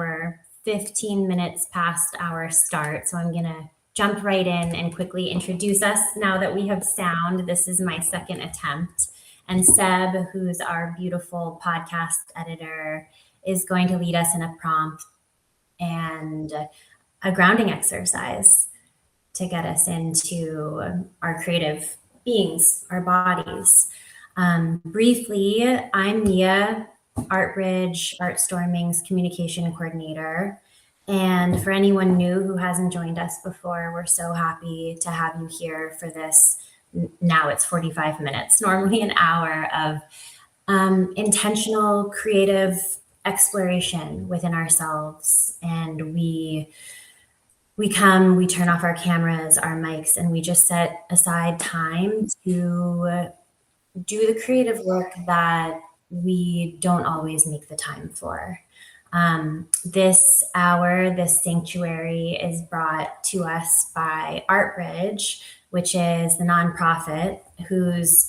We're 15 minutes past our start, so I'm going to jump right in and quickly introduce us now that we have sound. This is my second attempt. And Seb, who's our beautiful podcast editor, is going to lead us in a prompt and a grounding exercise to get us into our creative beings, our bodies. Briefly, I'm Mia, ArtBridge, Artstorming's communication coordinator. And for anyone new who hasn't joined us before, we're so happy to have you here for this. Now it's 45 minutes, normally an hour of intentional creative exploration within ourselves. And we come, we turn off our cameras, our mics, and we just set aside time to do the creative work that we don't always make the time for. This hour, this sanctuary is brought to us by ArtBridge, which is the nonprofit whose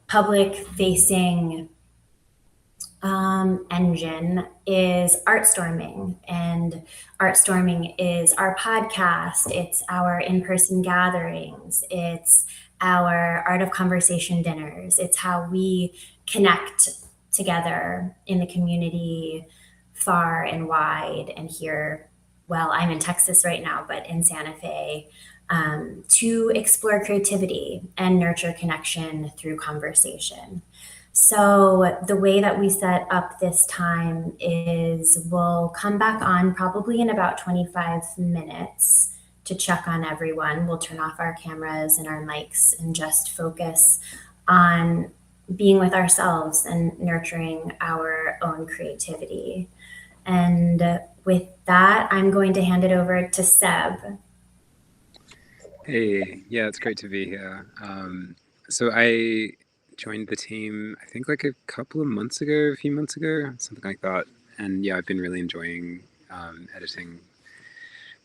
public-facing engine is Artstorming, and Artstorming is our podcast. It's our in-person gatherings. It's our art of conversation dinners. It's how we connect together in the community, far and wide, and here, well, I'm in Texas right now, but in Santa Fe, to explore creativity and nurture connection through conversation. So the way that we set up this time is we'll come back on probably in about 25 minutes to check on everyone. We'll turn off our cameras and our mics and just focus on being with ourselves and nurturing our own creativity. And with that, I'm going to hand it over to Seb. Hey, yeah, it's great to be here. So I joined the team, I think like a few months ago, something like that. And yeah, I've been really enjoying editing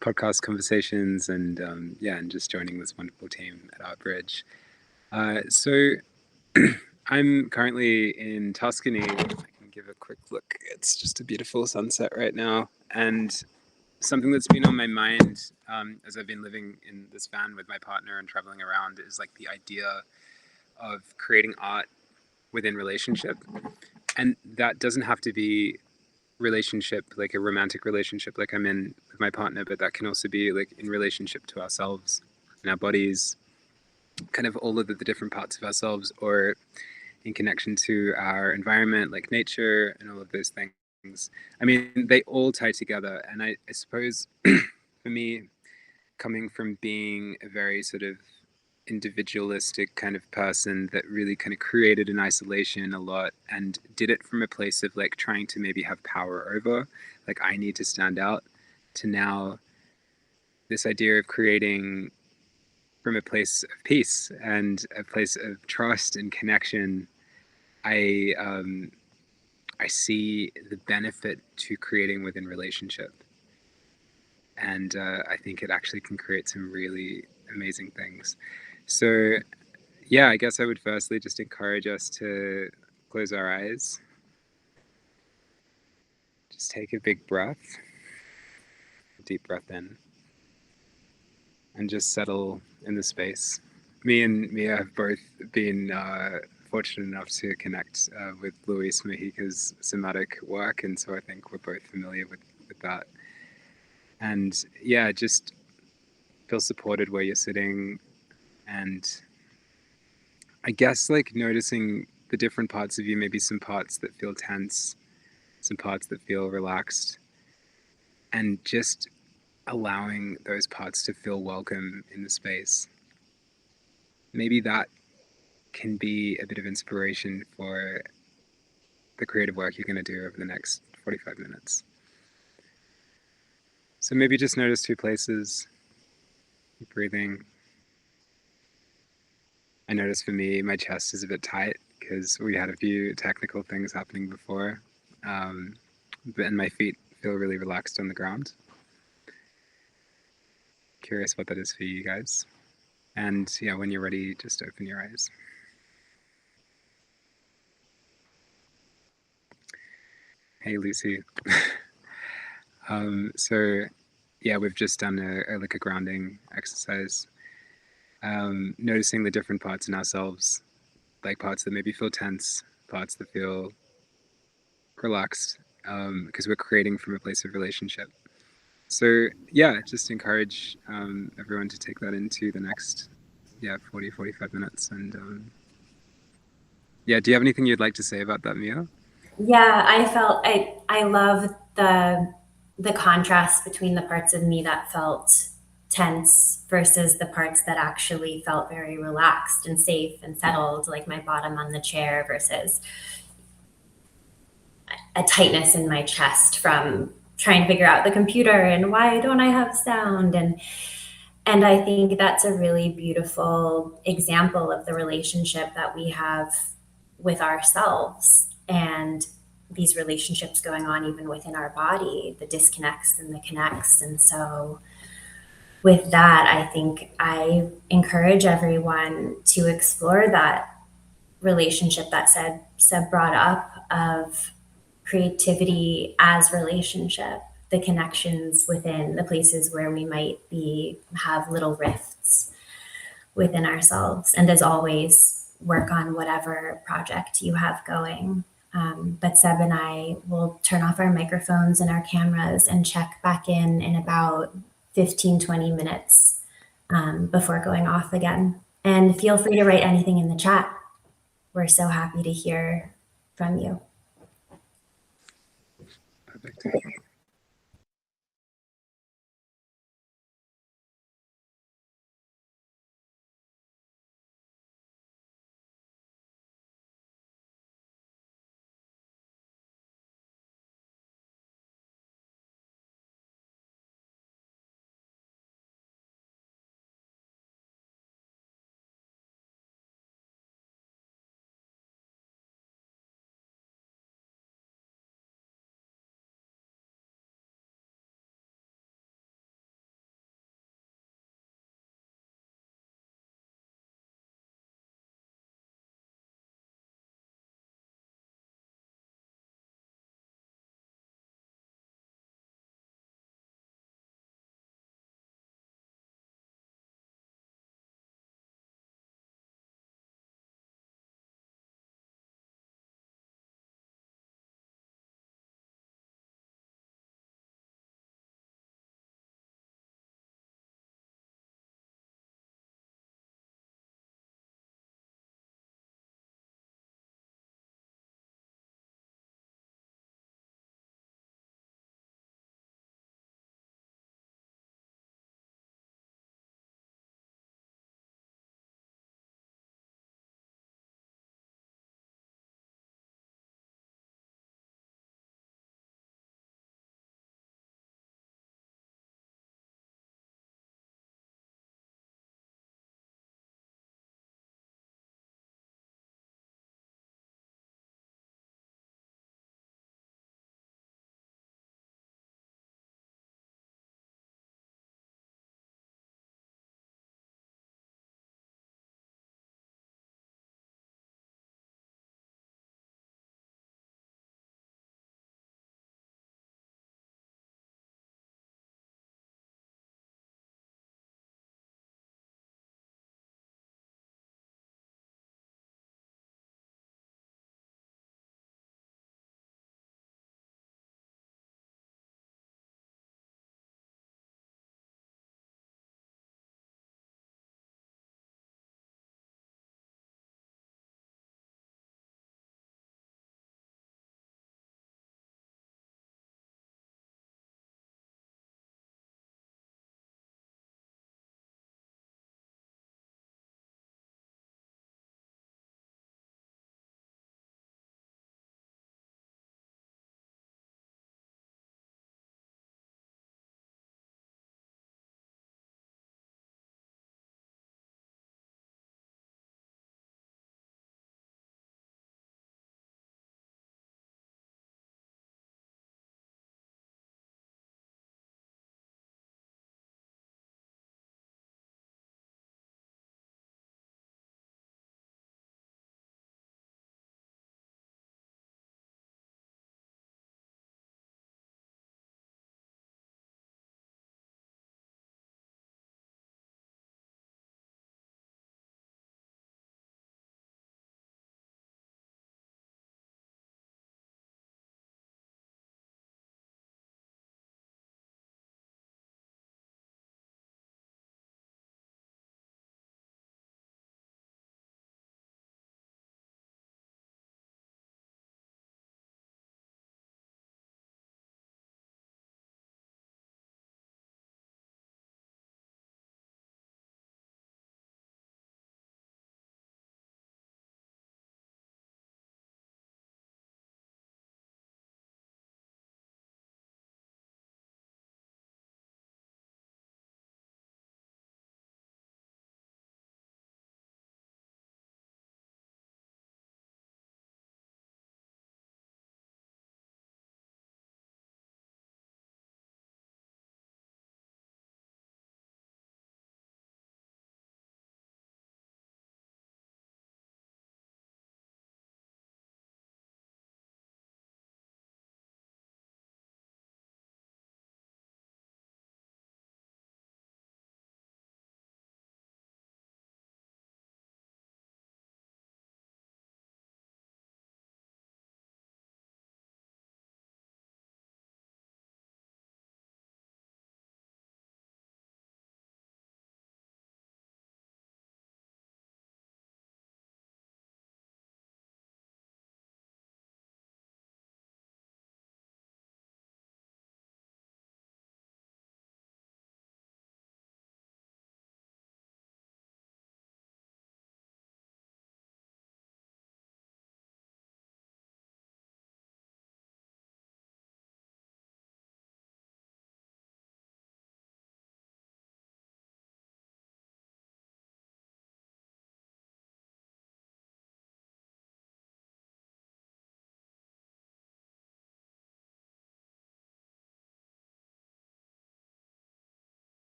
podcast conversations and and just joining this wonderful team at ArtBridge. So I'm currently in Tuscany. I can give a quick look. It's just a beautiful sunset right now. And something that's been on my mind as I've been living in this van with my partner and traveling around is like the idea of creating art within relationship. And that doesn't have to be relationship, like a romantic relationship like I'm in with my partner, but that can also be like in relationship to ourselves and our bodies, kind of all of the different parts of ourselves, or in connection to our environment, like nature and all of those things. I mean, they all tie together. And I suppose for me, coming from being a very sort of individualistic kind of person that really kind of created in isolation a lot and did it from a place of like trying to maybe have power over, like I need to stand out, to now this idea of creating from a place of peace and a place of trust and connection. I see the benefit to creating within relationship. And I think it actually can create some really amazing things. So, yeah, I guess I would firstly just encourage us to close our eyes. Just take a big breath, a deep breath in, and just settle in the space. Me and Mia have both been fortunate enough to connect with Luis Mojica's somatic work, and so I think we're both familiar with that. And yeah, just feel supported where you're sitting, and I guess like noticing the different parts of you, maybe some parts that feel tense, some parts that feel relaxed, and just allowing those parts to feel welcome in the space. Maybe that can be a bit of inspiration for the creative work you're going to do over the next 45 minutes. So maybe just notice two places. Keep breathing. I notice for me, my chest is a bit tight because we had a few technical things happening before. And my feet feel really relaxed on the ground. Curious what that is for you guys. And yeah, when you're ready, just open your eyes. Hey, Lucy. So yeah, we've just done like a grounding exercise, noticing the different parts in ourselves, like parts that maybe feel tense, parts that feel relaxed, because we're creating from a place of relationship. So yeah, just encourage everyone to take that into the next 45 minutes. And yeah, do you have anything you'd like to say about that, Mia? Yeah, I love the contrast between the parts of me that felt tense versus the parts that actually felt very relaxed and safe and settled, like my bottom on the chair versus a tightness in my chest from trying to figure out the computer and why don't I have sound. And I think that's a really beautiful example of the relationship that we have with ourselves and these relationships going on even within our body, the disconnects and the connects. And so with that, I think I encourage everyone to explore that relationship that Seb brought up of creativity as relationship, the connections within the places where we might be have little rifts within ourselves. And as always, work on whatever project you have going. But Seb and I will turn off our microphones and our cameras and check back in about 15, 20 minutes before going off again. And feel free to write anything in the chat. We're so happy to hear from you. Perfect.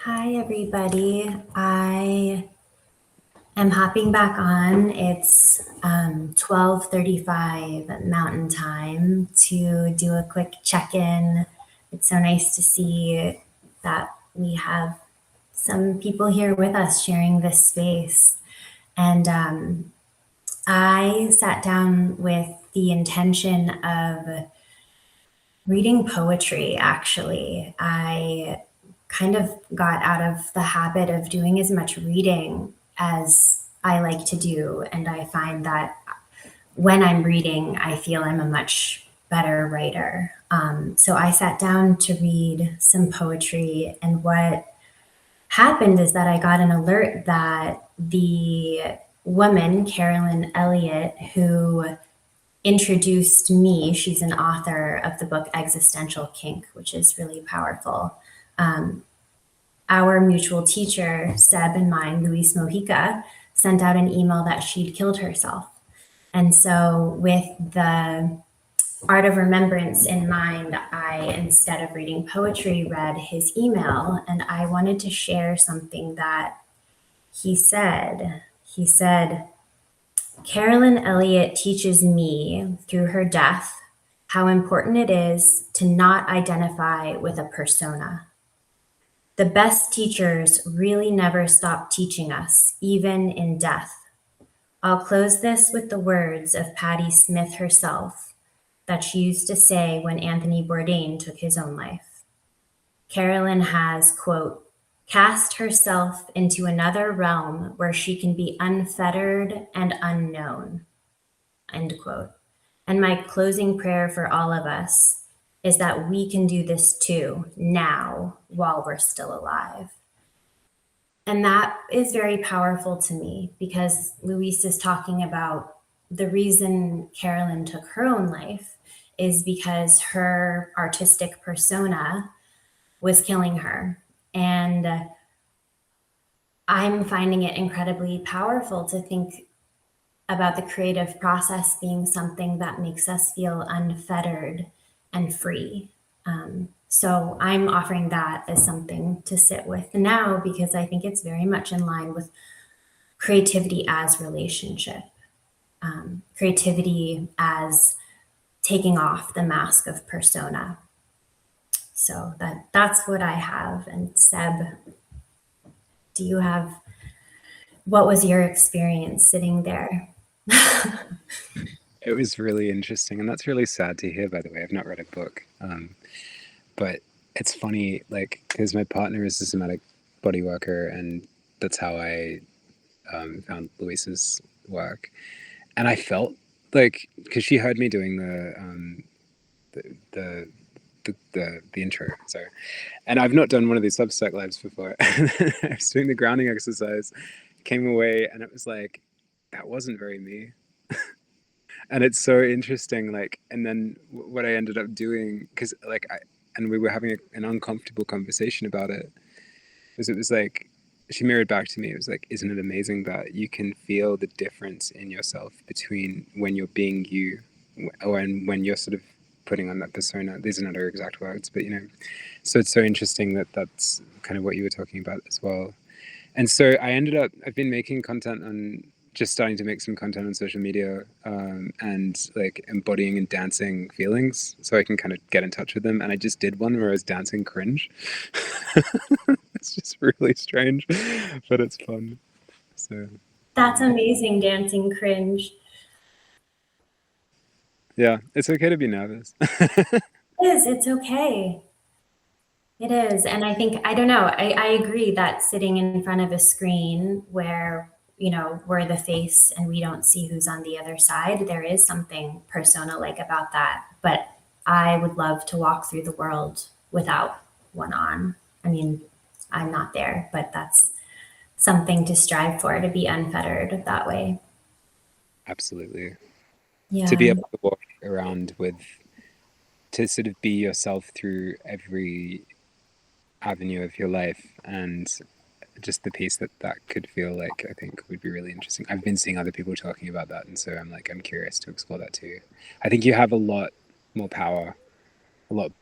Hi, everybody. I am hopping back on. It's 12:35 Mountain Time to do a quick check-in. It's so nice to see that we have some people here with us sharing this space. And I sat down with the intention of reading poetry, actually. I kind of got out of the habit of doing as much reading as I like to do. And I find that when I'm reading, I feel I'm a much better writer. So I sat down to read some poetry. And what happened is that I got an alert that the woman, Carolyn Elliott, who introduced me. She's an author of the book Existential Kink, which is really powerful. Um, our mutual teacher, Seb and mine, Luis Mojica, sent out an email that she'd killed herself. And so, with the art of remembrance in mind, I, instead of reading poetry, read his email, and I wanted to share something that he said. He said, Carolyn Elliott teaches me through her death how important it is to not identify with a persona. The best teachers really never stop teaching us, even in death. I'll close this with the words of Patti Smith herself that she used to say when Anthony Bourdain took his own life. Carolyn has, quote, cast herself into another realm where she can be unfettered and unknown, end quote. And my closing prayer for all of us is that we can do this too, now, while we're still alive. And that is very powerful to me because Luis is talking about the reason Carolyn took her own life is because her artistic persona was killing her. And I'm finding it incredibly powerful to think about the creative process being something that makes us feel unfettered and free. So I'm offering that as something to sit with now because I think it's very much in line with creativity as relationship, creativity as taking off the mask of persona. So that's what I have. And Seb, do you have, what was your experience sitting there? It was really interesting, and that's really sad to hear, by the way. I've not read a book, but it's funny, like, because my partner is a somatic body worker, and that's how I found Luis's work. And I felt like, because she heard me doing the the intro, so, and I've not done one of these Substack lives before. I was doing the grounding exercise, came away, and it was like, that wasn't very me. And it's so interesting, like, and then what I ended up doing, because like and we were having an uncomfortable conversation about it, because it was like, she mirrored back to me, it was like, isn't it amazing that you can feel the difference in yourself between when you're being you, or when you're sort of putting on that persona. These are not her exact words, but so it's so interesting that that's kind of what you were talking about as well. And so I've been making content on, just starting to make some content on social media, and like embodying and dancing feelings so I can kind of get in touch with them. And I just did one where I was dancing cringe. It's just really strange, but it's fun. So That's amazing, dancing cringe. yeah, it's okay to be nervous. It is, it's okay. It is. And I think, I don't know, I agree that sitting in front of a screen where, we're the face and we don't see who's on the other side, there is something persona-like about that. But I would love to walk through the world without one on. I mean, I'm not there, but that's something to strive for, to be unfettered that way. Absolutely. To be Yeah. able to walk around with, to sort of be yourself through every avenue of your life, and just the piece that could feel like, I think would be really interesting. I've been seeing other people talking about that, and so I'm curious to explore that too. I think you have a lot more power, a lot.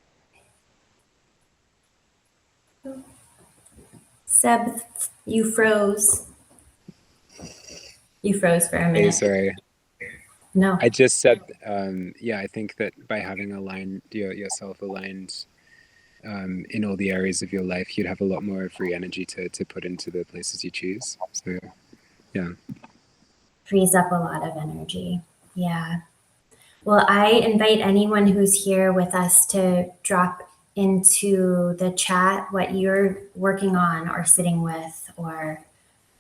Seb, you froze. You froze for a Hey, minute. sorry. No. I just said, yeah, I think that by having yourself aligned in all the areas of your life, you'd have a lot more free energy to put into the places you choose. So, yeah. Frees up a lot of energy. Yeah. Well, I invite anyone who's here with us to drop into the chat what you're working on or sitting with, or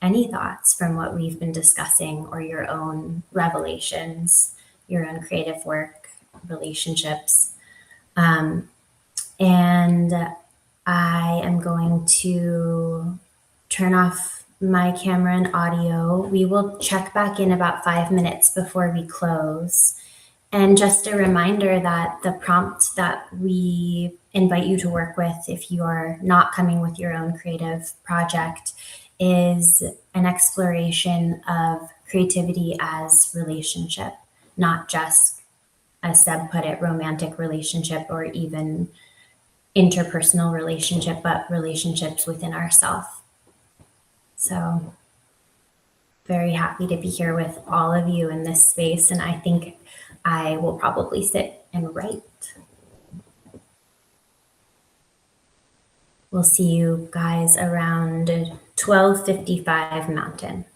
any thoughts from what we've been discussing, or your own revelations, your own creative work, relationships. And I am going to turn off my camera and audio. We will check back in about 5 minutes before we close. And just a reminder that the prompt that we invite you to work with, if you are not coming with your own creative project, is an exploration of creativity as relationship, not just, as Seb put it, romantic relationship or even interpersonal relationship, but relationships within ourselves. So very happy to be here with all of you in this space. And I think I will probably sit and write. We'll see you guys around 12:55 Mountain.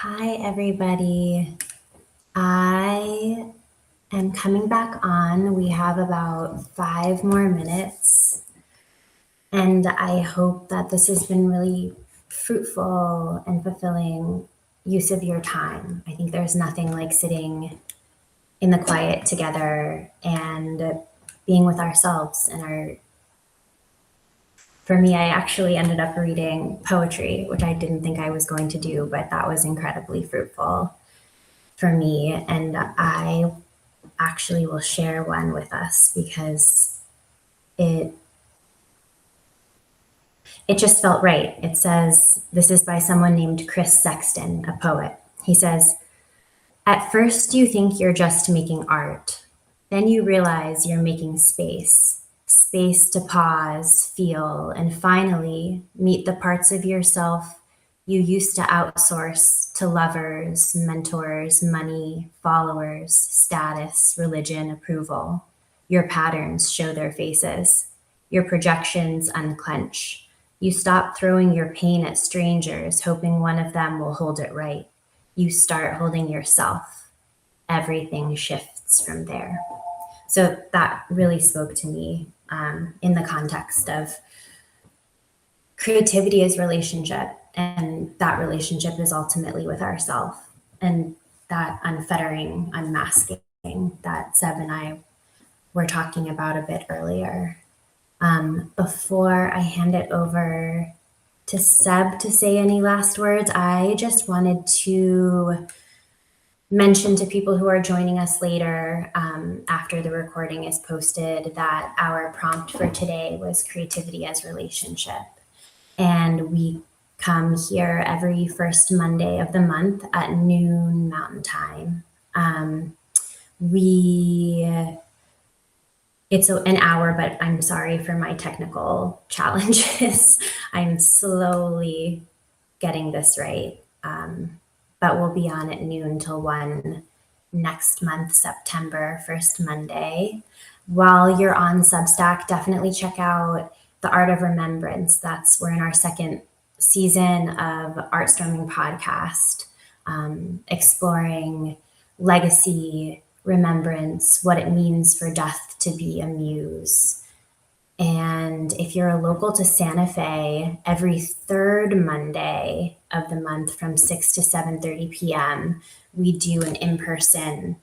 Hi, everybody. I am coming back on. We have about 5 more minutes, and I hope that this has been really fruitful and fulfilling use of your time. I think there's nothing like sitting in the quiet together and being with ourselves and our. For me, I actually ended up reading poetry, which I didn't think I was going to do, but that was incredibly fruitful for me. And I actually will share one with us because it it just felt right. It says, this is by someone named Chris Sexton, a poet. He says, "At first you think you're just making art. Then you realize you're making space. Space to pause, feel, and finally meet the parts of yourself you used to outsource to lovers, mentors, money, followers, status, religion, approval. Your patterns show their faces. Your projections unclench. You stop throwing your pain at strangers, hoping one of them will hold it right. You start holding yourself. Everything shifts from there." So that really spoke to me in the context of creativity as relationship, and that relationship is ultimately with ourself, and that unfettering, unmasking that Seb and I were talking about a bit earlier. Before I hand it over to Seb to say any last words, I just wanted to mention to people who are joining us later after the recording is posted that our prompt for today was creativity as relationship. And we come here every first Monday of the month at noon Mountain Time. It's an hour, but I'm sorry for my technical challenges. I'm slowly getting this right. But we'll be on at noon till 1 next month, September, first Monday. While you're on Substack, definitely check out The Art of Remembrance. We're in our second season of Art Storming podcast, exploring legacy, remembrance, what it means for death to be a muse. And if you're a local to Santa Fe, every third Monday of the month from 6 to 7:30 p.m., we do an in-person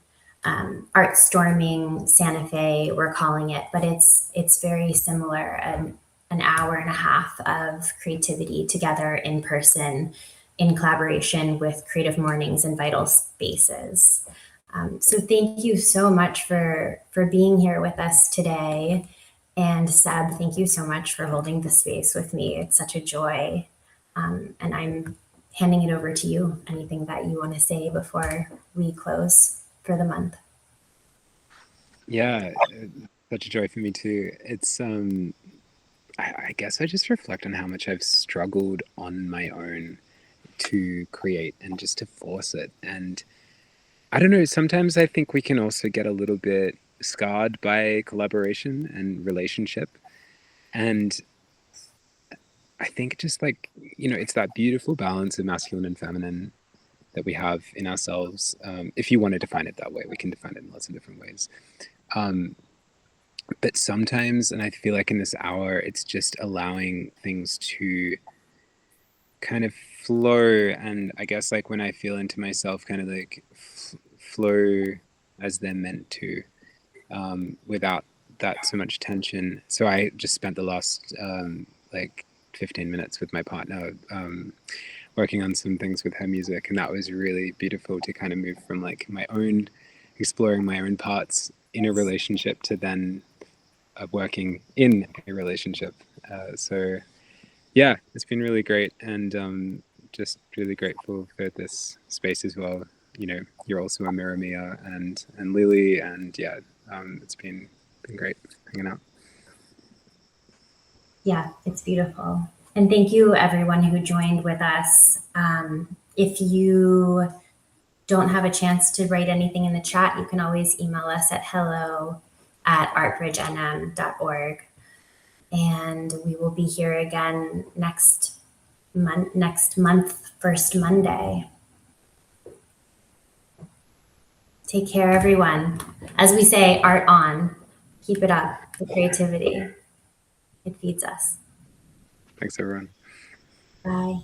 art storming Santa Fe, we're calling it, but it's very similar, an hour and a half of creativity together in person in collaboration with Creative Mornings and Vital Spaces. So thank you so much for being here with us today. And Seb, thank you so much for holding the space with me. It's such a joy. And I'm handing it over to you. Anything that you want to say before we close for the month? Yeah, such a joy for me too. It's I guess I just reflect on how much I've struggled on my own to create and just to force it. And I don't know, sometimes I think we can also get a little bit scarred by collaboration and relationship. And I think just like, it's that beautiful balance of masculine and feminine that we have in ourselves. If you want to define it that way, we can define it in lots of different ways. But sometimes, and I feel like in this hour, it's just allowing things to kind of flow. And I guess like when I feel into myself, kind of like flow as they're meant to, without that so much tension. So I just spent the last like 15 minutes with my partner working on some things with her music, and that was really beautiful to kind of move from like my own exploring my own parts in a relationship to then working in a relationship. So yeah, it's been really great, and just really grateful for this space as well. You're also a mirror, Mia, and Lily, and yeah, it's been great hanging out. Yeah, it's beautiful. And thank you everyone who joined with us. If you don't have a chance to write anything in the chat, you can always email us at hello@artbridgenm.org. And we will be here again next month, first Monday. Take care, everyone. As we say, art on. Keep it up, the creativity. It feeds us. Thanks, everyone. Bye.